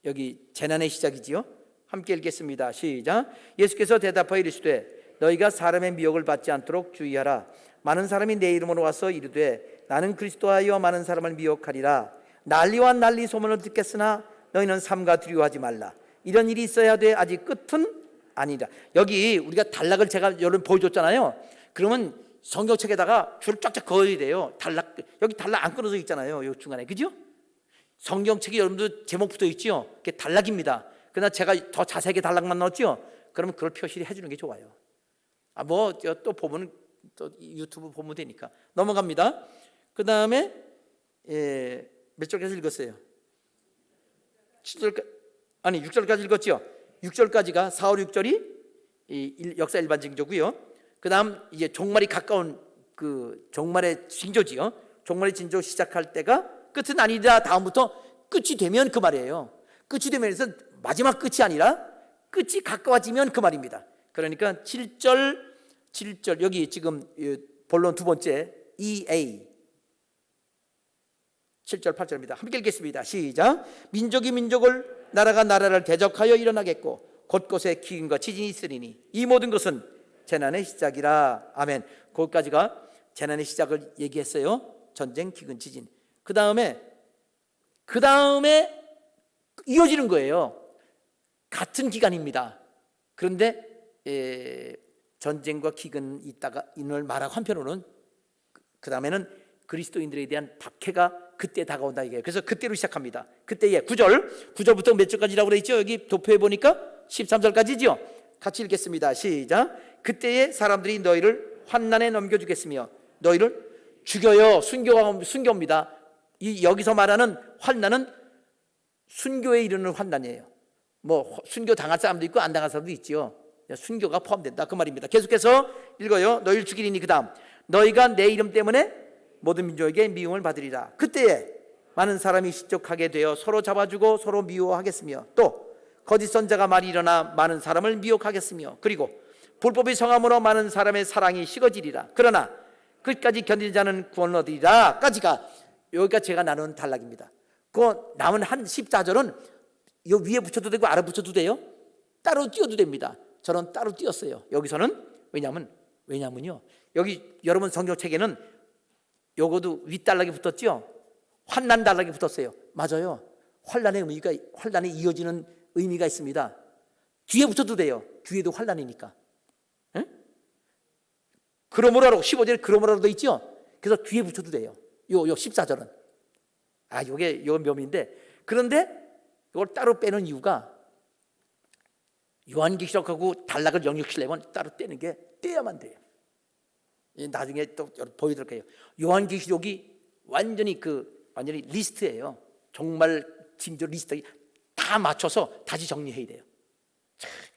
여기 재난의 시작이지요. 함께 읽겠습니다. 시작. 예수께서 대답하여 이르시되 너희가 사람의 미혹을 받지 않도록 주의하라. 많은 사람이 내 이름으로 와서 이르되 나는 그리스도하여 많은 사람을 미혹하리라. 난리와 난리 소문을 듣겠으나 너희는 삼가 두려워하지 말라. 이런 일이 있어야 돼. 아직 끝은 아니라. 여기 우리가 단락을 제가 여러분 보여줬잖아요. 그러면 성경책에다가 줄 쫙쫙 그어야 돼요. 단락, 여기 단락 안 끊어져 있잖아요. 여기 중간에, 그죠? 성경책이 여러분들 제목 붙어 있죠. 그게 단락입니다. 그러나 제가 더 자세하게 단락만 넣었죠. 그러면 그걸 표시를 해주는 게 좋아요. 뭐 또 보면 또 유튜브 보면 되니까. 넘어갑니다. 그 다음에 몇 절까지 읽었어요? 7절까지, 아니 6절까지 읽었죠. 6절까지가 4, 5, 6절이 역사 일반 징조고요. 그 다음 이제 종말이 가까운 그 종말의 징조지요. 종말의 징조 시작할 때가 끝은 아니다. 다음부터 끝이 되면 그 말이에요. 끝이 되면서 마지막 끝이 아니라 끝이 가까워지면 그 말입니다. 그러니까 7절 여기 지금 본론 두 번째 EA 7절 8절입니다. 함께 읽겠습니다. 시작. 민족이 민족을 나라가 나라를 대적하여 일어나겠고 곳곳에 기근과 지진이 있으리니 이 모든 것은 재난의 시작이라. 아멘. 거기까지가 재난의 시작을 얘기했어요. 전쟁, 기근, 지진. 그 다음에 이어지는 거예요. 같은 기간입니다. 그런데 전쟁과 기근이 있다가 인을 말하고 한편으로는 그 다음에는 그리스도인들에 대한 박해가 그때 다가온다 이게. 그래서 그때로 시작합니다. 그때에 9절부터 몇 절까지라고 되어 있죠? 여기 도표에 보니까 13절까지죠. 같이 읽겠습니다. 시작. 그때에 사람들이 너희를 환난에 넘겨주겠으며 너희를 죽여요. 순교입니다. 여기서 말하는 환난은 순교에 이르는 환난이에요. 뭐 순교 당할 사람도 있고 안 당할 사람도 있지요. 순교가 포함된다 그 말입니다. 계속해서 읽어요. 너희를 죽이리니 그 다음 너희가 내 이름 때문에 모든 민족에게 미움을 받으리라. 그때에 많은 사람이 실족하게 되어 서로 잡아주고 서로 미워하겠으며 또 거짓 선자가 많이 일어나 많은 사람을 미혹하겠으며 그리고 불법이 성함으로 많은 사람의 사랑이 식어지리라. 그러나 끝까지 견디는 자는 구원을 얻으리라. 까지가 여기가 제가 나눈 단락입니다. 그 남은 한 14절은 이 위에 붙여도 되고 아래 붙여도 돼요. 따로 띄워도 됩니다. 저는 따로 띄웠어요. 여기서는 왜냐면요. 여기 여러분 성경책에는 요거도 윗단락이 붙었죠. 환난 단락이 붙었어요. 맞아요. 환난에 이어지는 의미가 있습니다. 뒤에 붙여도 돼요. 뒤에도 환난이니까. 응? 그러므로 15절에 그러므로 돼 있죠. 그래서 뒤에 붙여도 돼요. 요 14절은 요게 묘미인데, 그런데 이걸 따로 빼는 이유가 요한계시록하고 단락을 영역시려면 따로 떼야만 돼요. 나중에 또 보여드릴게요. 요한계시록이 완전히 리스트예요. 정말 징조 리스트 다 맞춰서 다시 정리해야 돼요.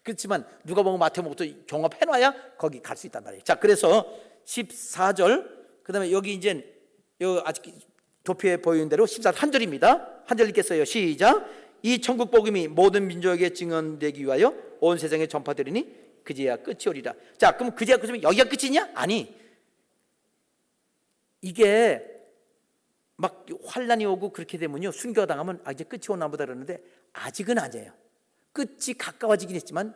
그렇지만 누가 보면 마태복음부터 종합해놔야 거기 갈 수 있단 말이에요. 자, 그래서 14절 그다음에 여기 이제 아직 도표에 보이는 대로 14절 한 절입니다. 한 절 읽겠어요. 시작. 이 천국 복음이 모든 민족에게 증언되기 위하여 온 세상에 전파되리니 그제야 끝이 오리라. 자, 그럼 그제야 끝이면 여기가 끝이냐? 아니, 이게 막 환란이 오고 그렇게 되면요 순교당하면 이제 끝이 오나 보다 그러는데 아직은 아니에요. 끝이 가까워지긴 했지만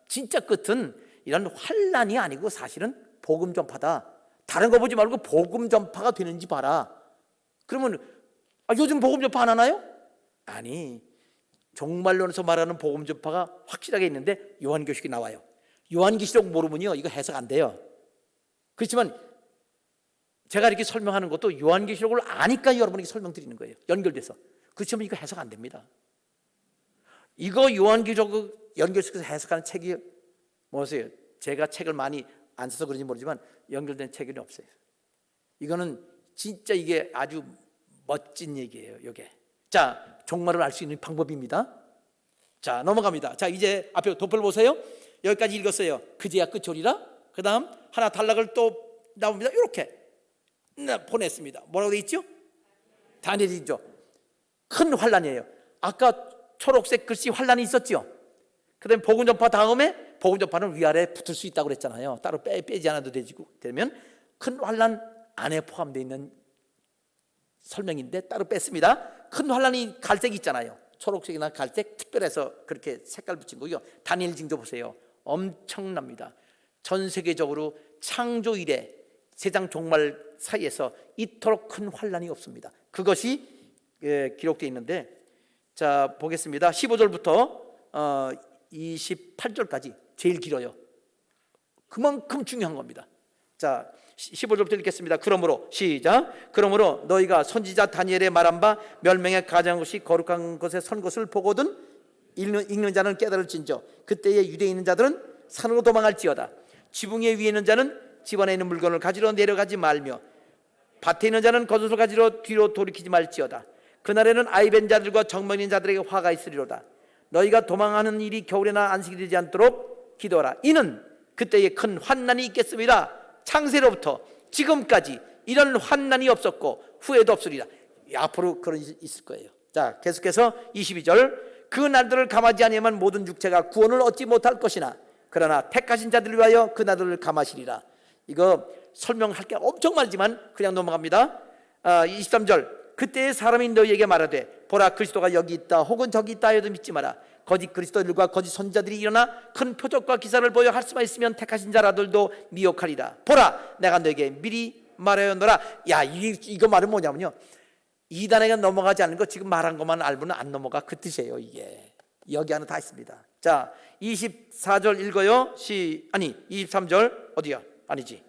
진짜 끝은 이런 환란이 아니고 사실은 복음 전파다. 다른 거 보지 말고 복음 전파가 되는지 봐라. 그러면 요즘 복음 전파 안 하나요? 아니, 종말론에서 말하는 복음 전파가 확실하게 있는데 요한계시록이 나와요. 요한계시록 모르면요 이거 해석 안 돼요. 그렇지만 제가 이렇게 설명하는 것도 요한계시록을 아니까 여러분에게 설명드리는 거예요. 연결돼서. 그렇지만 이거 해석 안 됩니다. 이거 요한계시록 연결시켜서 해석하는 책이 뭐세요? 제가 책을 많이 안 써서 그런지 모르지만 연결된 책이 없어요. 이거는 진짜 이게 아주 멋진 얘기예요. 이게. 자, 종말을 알 수 있는 방법입니다. 자, 넘어갑니다. 자, 이제 앞에 도표를 보세요. 여기까지 읽었어요. 그제야 끝이 오리라. 그 다음 하나 단락을 또 나옵니다. 이렇게 보냈습니다. 뭐라고 되어 있죠? 다니엘이죠. 큰 환란이에요. 아까 초록색 글씨 환란이 있었죠. 그다음에 복음 전파 다음에 복음 전파는 위아래 붙을 수 있다고 그랬잖아요. 따로 빼지 않아도 되면 큰 환난 안에 포함되어 있는 설명인데 따로 뺐습니다. 큰 환난이 갈색 있잖아요. 초록색이나 갈색 특별해서 그렇게 색깔 붙인 거고요. 다니엘 징조 보세요. 엄청납니다. 전 세계적으로 창조 이래 세상 종말 사이에서 이토록 큰 환난이 없습니다. 그것이 기록되어 있는데, 자 보겠습니다. 15절부터 28절까지 제일 길어요. 그만큼 중요한 겁니다. 자 15절부터 읽겠습니다. 그러므로 시작. 그러므로 너희가 선지자 다니엘의 말한 바 멸망에 가장 것이 거룩한 것에 선 것을 보거든 읽는 자는 깨달을진저 그때에 유대에 있는 자들은 산으로 도망할지어다. 지붕 위에 있는 자는 집 안에 있는 물건을 가지러 내려가지 말며 밭에 있는 자는 겉옷을 가지러 뒤로 돌이키지 말지어다. 그날에는 아이벤 자들과 정명인 자들에게 화가 있으리로다. 너희가 도망하는 일이 겨울에나 안식이 되지 않도록 기도하라. 이는 그때에 큰 환난이 있겠습니다. 창세로부터 지금까지 이런 환난이 없었고 후에도 없으리라. 앞으로 그런 일이 있을 거예요. 자 계속해서 22절. 그 날들을 감하지 아니하면 모든 육체가 구원을 얻지 못할 것이나 그러나 택하신 자들을 위하여 그 날들을 감하시리라. 이거 설명할 게 엄청 많지만 그냥 넘어갑니다. 23절. 그때의 사람이 너희에게 말하되 보라 그리스도가 여기 있다 혹은 저기 있다 해도 믿지 마라. 거짓 그리스도들과 거짓 선지자들이 일어나 큰 표적과 기사를 보여 할 수만 있으면 택하신 자라들도 미혹하리라. 보라 내가 너에게 미리 말하였노라. 야 이거 말은 뭐냐면요, 이단에게 넘어가지 않는 거 지금 말한 것만 알고는 안 넘어가 그 뜻이에요. 이게 여기 안에 다 있습니다. 자 24절 읽어요. 23절 어디야? 아니지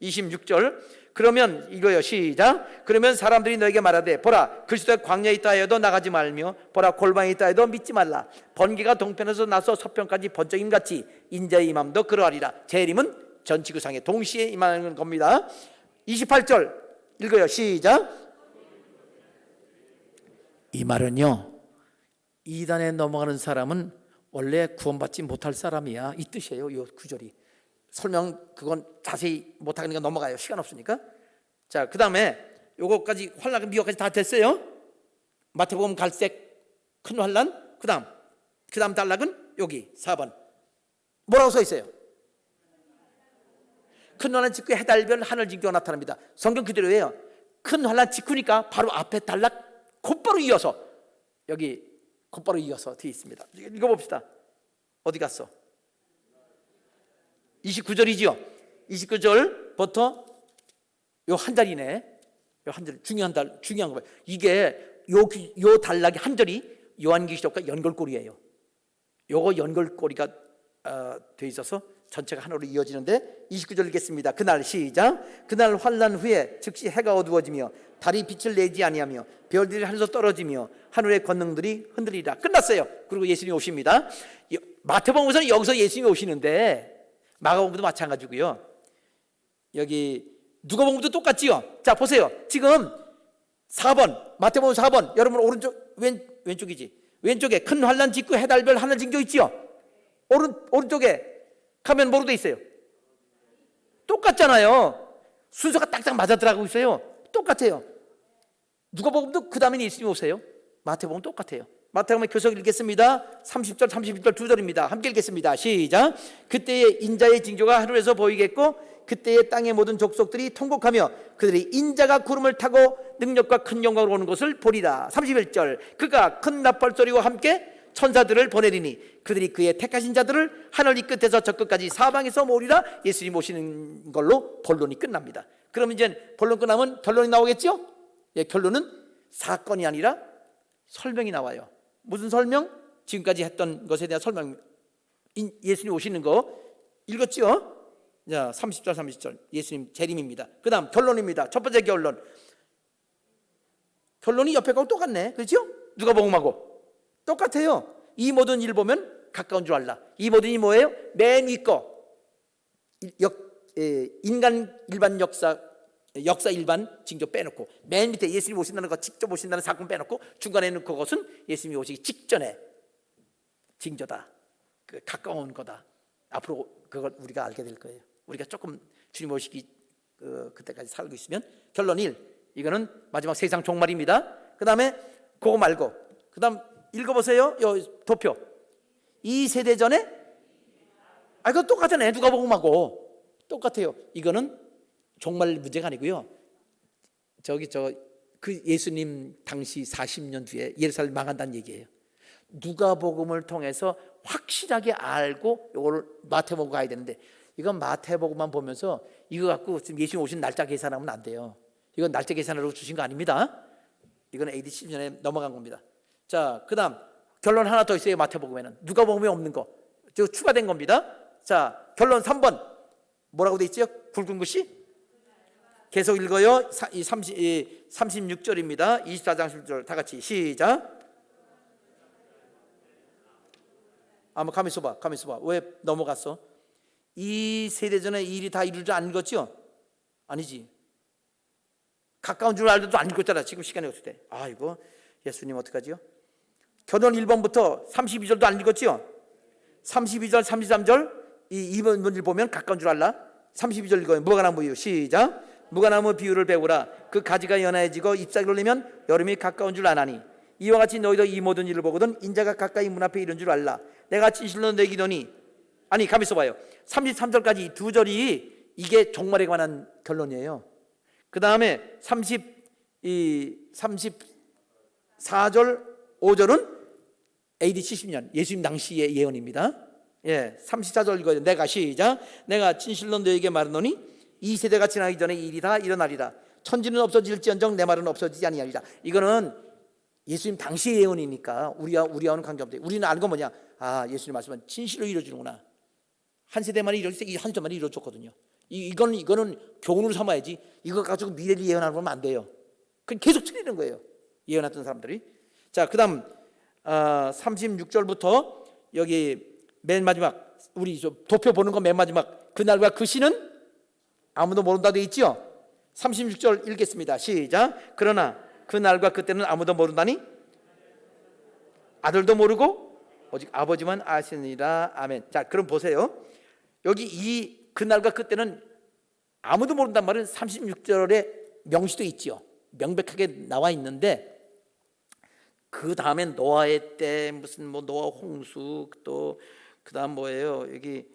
26절. 그러면 이거요 시작. 그러면 사람들이 너에게 말하되 보라 그리스도의 광야에 있다 해도 나가지 말며 보라 골방에 있다 해도 믿지 말라. 번개가 동편에서 나서 서편까지 번쩍임 같이 인자의 임함도 그러하리라. 재림은 전 지구상에 동시에 임하는 겁니다. 28절 읽어요 시작. 이 말은요, 이단에 넘어가는 사람은 원래 구원받지 못할 사람이야 이 뜻이에요. 이 구절이 설명 그건 자세히 못하니까 넘어가요. 시간 없으니까. 자 그 다음에 요거까지 환난 미혹까지 다 됐어요. 마태복음 갈색 큰 환난. 그 다음 단락은 여기 4번 뭐라고 써 있어요? 큰 환난 직후에 해달별 하늘 징조가 나타납니다. 성경 그대로예요. 큰 환난 직후니까 바로 앞에 단락 곧바로 이어서 여기 곧바로 이어서 뒤에 있습니다. 읽어봅시다. 어디 갔어? 29절이지요. 29절부터 요 한 절이네. 요 한 절 중요한 거예요. 이게 요 단락의 한 절이 요한계시록과 연결고리예요. 요거 연결고리가 돼 있어서 전체가 하나로 이어지는데 29절 읽겠습니다. 그날 시작. 그날 환난 후에 즉시 해가 어두워지며 달이 빛을 내지 아니하며 별들이 하늘에서 떨어지며 하늘의 권능들이 흔들리라. 끝났어요. 그리고 예수님이 오십니다. 마태복음에서는 여기서 예수님이 오시는데 마가복음도 마찬가지고요. 여기 누가복음도 똑같지요. 자 보세요. 지금 4번 마태복음 4번 여러분 오른쪽 왼쪽이지. 왼쪽에 큰 환난 직후 해달별 하늘 징조 있지요. 오른쪽에 가면 뭐로 돼 있어요? 똑같잖아요. 순서가 딱딱 맞아 들어가고 있어요. 똑같아요. 누가복음도 그 다음에 예수님이 오세요. 마태복음 똑같아요. 마태복음의 교석 읽겠습니다. 30절 31절 두 절입니다. 함께 읽겠습니다. 시작. 그때에 인자의 징조가 하늘에서 보이겠고 그때에 땅의 모든 족속들이 통곡하며 그들이 인자가 구름을 타고 능력과 큰 영광으로 오는 것을 보리라. 31절. 그가 큰 나팔 소리와 함께 천사들을 보내리니 그들이 그의 택하신 자들을 하늘 이 끝에서 저 끝까지 사방에서 모으리라. 예수님 오시는 걸로 본론이 끝납니다. 그럼 이제 본론 끝나면 결론이 나오겠죠? 예, 결론은 사건이 아니라 설명이 나와요. 무슨 설명? 지금까지 했던 것에 대한 설명. 예수님 오시는 거 읽었죠? 자, 30절 30절 예수님 재림입니다. 그 다음 결론입니다. 첫 번째 결론이 옆에 거하고 똑같네. 그렇죠? 누가복음하고 똑같아요. 이 모든 일 보면 가까운 줄 알라. 이 모든 일이 뭐예요? 맨 위 거 인간 일반 역사 일반 징조 빼놓고 맨 밑에 예수님 오신다는 거 직접 오신다는 사건 빼놓고 중간에 있는 그것은 예수님이 오시기 직전에 징조다. 그 가까운 거다. 앞으로 그걸 우리가 알게 될 거예요. 우리가 조금 주님 오시기 그때까지 살고 있으면 결론 1. 이거는 마지막 세상 종말입니다. 그 다음에 그거 말고 그 다음 읽어보세요. 요 도표 이 세대 전에 그거 똑같네. 누가복음하고 똑같아요. 이거는 종말 문제가 아니고요. 그 예수님 당시 40년 뒤에 예루살렘 망한다는 얘기예요. 누가복음을 통해서 확실하게 알고 이걸 마태복음 가야 되는데, 이건 마태복음만 보면서 이거 갖고 지금 예수님 오신 날짜 계산하면 안 돼요. 이건 날짜 계산으로 주신 거 아닙니다. 이건 AD 10년에 넘어간 겁니다. 자, 그다음 결론 하나 더 있어요. 마태복음에는 누가복음에 없는 거 추가된 겁니다. 자, 결론 3번 뭐라고 돼 있죠? 굵은 글씨 계속 읽어요. 36절입니다. 24장 10절 다 같이 시작. 한번 가만히 있어봐. 왜 넘어갔어? 이 세대 전에 이 일이 다 이룰 줄 안 읽었죠? 아니지. 가까운 줄 알고도 안 읽었잖아. 지금 시간이 어떻게 돼? 이거 예수님 어떡하지요? 결론 1번부터 32절도 안 읽었죠? 32절 33절 이 2번 문제를 보면 가까운 줄 알라. 32절 읽어요. 무화과나무 비유 시작. 무화과나무 비유를 배우라. 그 가지가 연해지고 잎사귀를 내면 여름이 가까운 줄 아나니 이와 같이 너희도 이 모든 일을 보거든 인자가 가까이 문 앞에 이른 줄 알라. 내가 진실로 너희에게 이르노니. 아니 가만 있어봐요. 33절까지 두 절이 이게 종말에 관한 결론이에요. 그 다음에 34절 5절은 AD 70년 예수님 당시의 예언입니다. 34절 읽어요. 내가 시작. 내가 진실로 너희에게 말하노니 이 세대가 지나기 전에 이 일이 다 일어나리라. 천지는 없어질지언정 내 말은 없어지지 아니하리라. 이거는 예수님 당시의 예언이니까 우리와는 관계없대. 우리는 아는 건 뭐냐? 예수님 말씀은 진실로 이루어지는구나. 한 세대만이 이루어질 때 한 세대만이 이루어졌거든요. 이거는 교훈으로 삼아야지. 이거 가지고 미래를 예언하는 건 안 돼요. 그럼 계속 틀리는 거예요. 예언했던 사람들이. 자, 그다음 36절부터 여기 맨 마지막 우리 도표 보는 거 맨 마지막 그날과 그 시는 아무도 모른다 돼 있죠. 36절 읽겠습니다. 시작. 그러나 그날과 그때는 아무도 모른다니 아들도 모르고 오직 아버지만 아시느니라. 아멘. 자, 그럼 보세요. 여기 이 그날과 그때는 아무도 모른단 말은 36절에 명시돼 있죠. 명백하게 나와 있는데 그 다음에 노아의 때 무슨 노아 홍수 또 그다음 뭐예요? 여기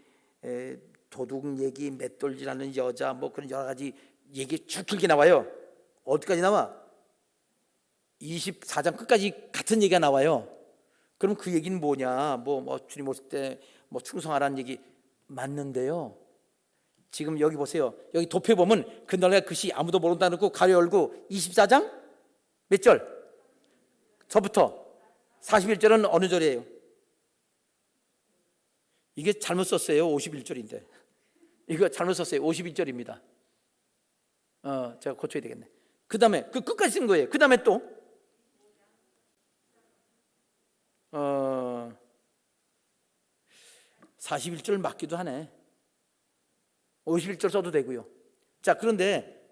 도둑 얘기, 맷돌질하는 여자 그런 여러 가지 얘기 쭉 길게 나와요. 어디까지 나와? 24장 끝까지 같은 얘기가 나와요. 그럼 그 얘기는 뭐냐? 주님 오실 때 충성하라는 얘기 맞는데요. 지금 여기 보세요. 여기 도표 보면 그날과 그 시 아무도 모른다는 거 가려 열고 24장 몇 절? 저부터 41절은 어느 절이에요? 이게 잘못 썼어요. 51절인데 이거 잘못 썼어요. 51절입니다. 제가 고쳐야 되겠네. 그 다음에 그 끝까지 쓴 거예요. 그 다음에 또 41절 맞기도 하네. 51절 써도 되고요. 자, 그런데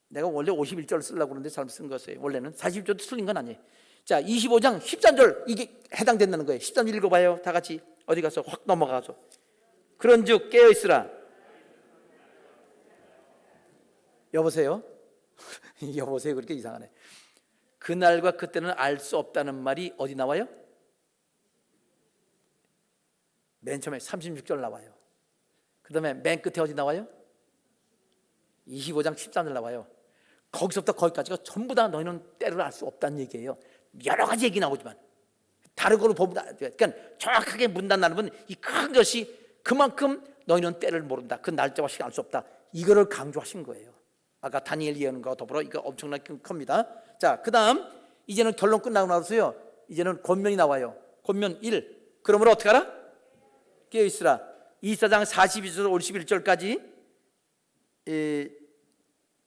내가 원래 51절 쓰려고 그러는데 잘못 쓴 거였어요. 원래는 41절도 틀린 건 아니에요. 자, 25장 13절 이게 해당된다는 거예요. 13절 읽어봐요. 다 같이 어디 가서 확 넘어가서. 그런즉 깨어있으라. 여보세요? 여보세요. 그렇게 이상하네. 그날과 그때는 알 수 없다는 말이 어디 나와요? 맨 처음에 36절 나와요. 그 다음에 맨 끝에 어디 나와요? 25장 13절 나와요. 거기서부터 거기까지가 전부 다 너희는 때를 알 수 없다는 얘기예요. 여러 가지 얘기 나오지만 다른 걸로 보면 그러니까 정확하게 문단하는 건 이 큰 것이 그만큼 너희는 때를 모른다. 그 날짜와 시간 알 수 없다. 이거를 강조하신 거예요. 아까 다니엘 예언과 더불어 이거 엄청나게 큽니다. 자, 그 다음 이제는 결론 끝나고 나서요. 이제는 권면이 나와요. 권면 1. 그러므로 어떻게 하라? 깨어있으라. 24장 42절 51절까지 이거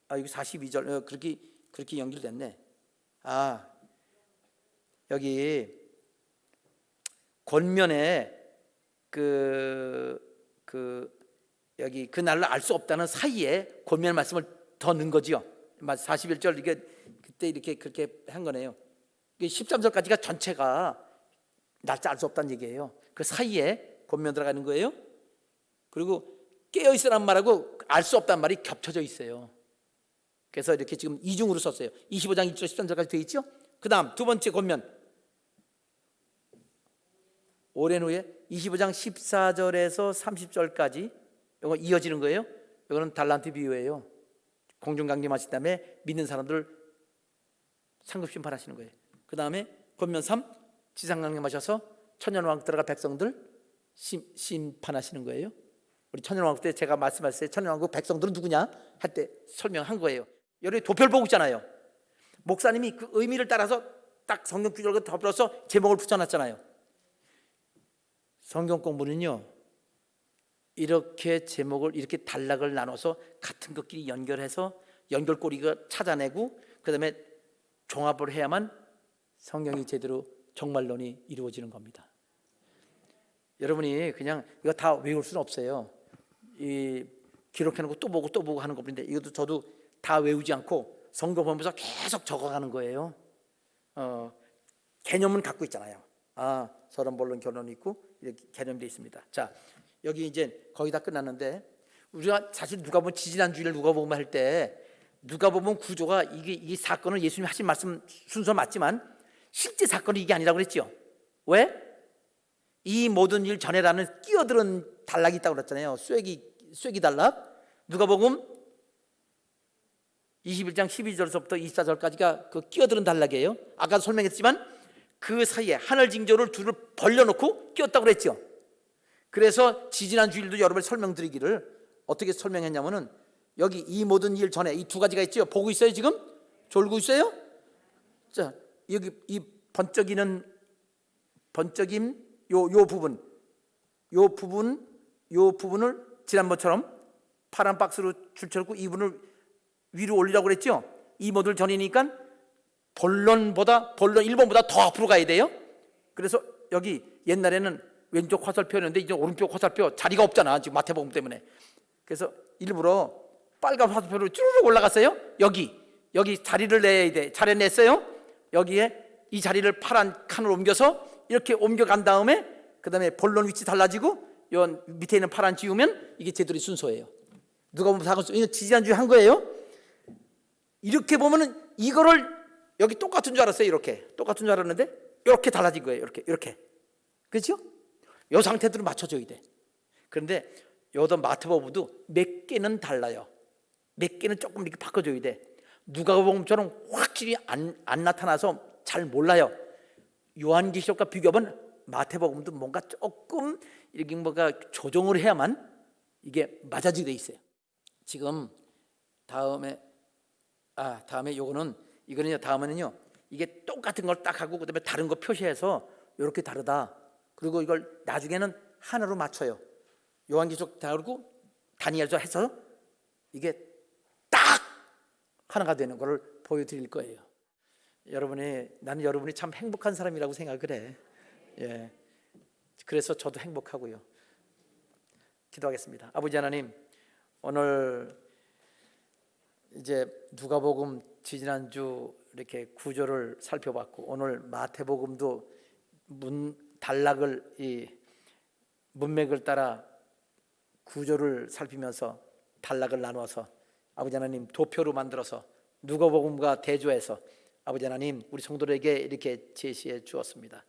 42절 그렇게 연결됐네. 여기 권면에 여기 그 날을 알 수 없다는 사이에 권면 말씀을 더 넣은 거지요. 41절 이게 그때 이렇게 그렇게 한 거네요. 13절까지가 전체가 날짜 알 수 없다는 얘기예요. 그 사이에 권면 들어가는 거예요. 그리고 깨어 있으란 말하고 알 수 없다는 말이 겹쳐져 있어요. 그래서 이렇게 지금 이중으로 썼어요. 25장 1절 13절까지 되어 있죠. 그 다음 두 번째 권면. 오랜 후에 25장 14절에서 30절까지 이거 이어지는 거예요. 이거는 달란트 비유예요. 공중강림하신 다음에 믿는 사람들 상급 심판하시는 거예요. 그 다음에 권면 3 지상강림하셔서 천년왕국 들어가 백성들 심판하시는 거예요. 우리 천년왕국 때 제가 말씀하셨어요. 천년왕국 백성들은 누구냐 할 때 설명한 거예요. 여러분이 도표를 보고 있잖아요. 목사님이 그 의미를 따라서 딱 성경 구절과 덮어서 제목을 붙여놨잖아요. 성경 공부는요, 이렇게 제목을 이렇게 단락을 나눠서 같은 것끼리 연결해서 연결고리가 찾아내고 그 다음에 종합을 해야만 성경이 제대로 정말론이 이루어지는 겁니다. 여러분이 그냥 이거 다 외울 수는 없어요. 이 기록해놓고 또 보고 또 보고 하는 것인데 이것도 저도 다 외우지 않고 성경 보면서 계속 적어가는 거예요. 개념은 갖고 있잖아요. 서론본론 결론이 있고 이렇게 개념이 되어 있습니다. 자, 여기 이제 거의 다 끝났는데 우리가 사실 누가복음 지지난주일 누가복음 할 때 누가복음 구조가 이 사건을 예수님이 하신 말씀 순서 맞지만 실제 사건이 이게 아니라고 그랬죠. 왜? 이 모든 일 전에라는 끼어드는 단락이 있다고 그랬잖아요. 쐐기 단락. 누가복음 21장 12절에서부터 24절까지가 그 끼어드는 단락이에요. 아까 설명했지만 그 사이에 하늘 징조를 둘을 벌려놓고 끼었다고 그랬죠. 그래서 지지난주일도 여러분 설명드리기를 어떻게 설명했냐면은 여기 이 모든 일 전에 이 두 가지가 있죠. 보고 있어요 지금? 졸고 있어요? 자, 여기 이 번쩍이는 요 부분을 지난번처럼 파란 박스로 줄쳐놓고 이 부분을 위로 올리라고 그랬죠. 이 모듈 전이니까 본론 1번보다 더 앞으로 가야 돼요. 그래서 여기 옛날에는 왼쪽 화살표였는데 이제 오른쪽 화살표 자리가 없잖아 지금 마태복음 때문에. 그래서 일부러 빨간 화살표로 쭈르륵 올라갔어요. 여기 자리를 내야 돼. 자리 냈어요. 여기에 이 자리를 파란 칸으로 옮겨서 이렇게 옮겨간 다음에 그 다음에 본론 위치 달라지고 요 밑에 있는 파란 지우면 이게 제대로 순서예요. 누가 보면 사건 지지난주에 한 거예요. 이렇게 보면은 이거를 여기 똑같은 줄 알았어요. 이렇게 똑같은 줄 알았는데 이렇게 달라진 거예요. 이렇게 그렇죠? 이 상태대로 맞춰줘야 돼. 그런데 여기도 마태복음도 몇 개는 달라요. 몇 개는 조금 이렇게 바꿔줘야 돼. 누가복음처럼 확실히 안 나타나서 잘 몰라요. 요한계시록과 비교하면 마태복음도 뭔가 조금 이렇게 뭔가 조정을 해야만 이게 맞아지게 돼 있어요. 지금 다음에 이거는요. 다음에는요. 이게 똑같은 걸 딱 하고 그다음에 다른 거 표시해서 이렇게 다르다. 그리고 이걸 나중에는 하나로 맞춰요. 요한계시록 다르고 다니엘서 해서 이게 딱 하나가 되는 것을 보여드릴 거예요. 나는 여러분이 참 행복한 사람이라고 생각을 해. 예. 그래서 저도 행복하고요. 기도하겠습니다. 아버지 하나님, 오늘 이제 누가복음 지난주 이렇게 구조를 살펴봤고 오늘 마태복음도 단락을 이 문맥을 따라 구조를 살피면서 단락을 나누어서 아버지 하나님 도표로 만들어서 누가복음과 대조해서 아버지 하나님 우리 성도들에게 이렇게 제시해 주었습니다.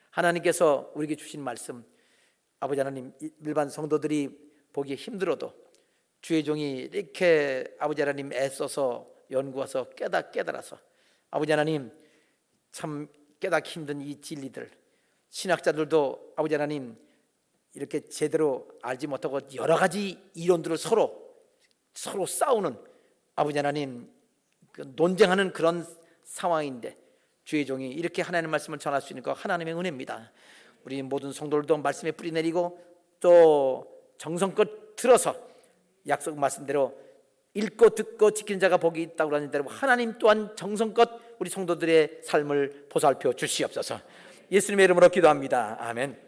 하나님께서 우리에게 주신 말씀 아버지 하나님 일반 성도들이 보기 힘들어도 주의 종이 이렇게 아버지 하나님 애써서 연구해서 깨달아서 아버지 하나님 참 깨닫기 힘든 이 진리들 신학자들도 아버지 하나님 이렇게 제대로 알지 못하고 여러 가지 이론들을 서로 싸우는 아버지 하나님 논쟁하는 그런 상황인데 주의 종이 이렇게 하나님의 말씀을 전할 수 있는 거 하나님의 은혜입니다. 우리 모든 성도들도 말씀에 뿌리 내리고 또 정성껏 들어서 약속 말씀대로 읽고 듣고 지키는 자가 복이 있다고 하는 대로 하나님 또한 정성껏 우리 성도들의 삶을 보살펴 주시옵소서. 예수님의 이름으로 기도합니다. 아멘.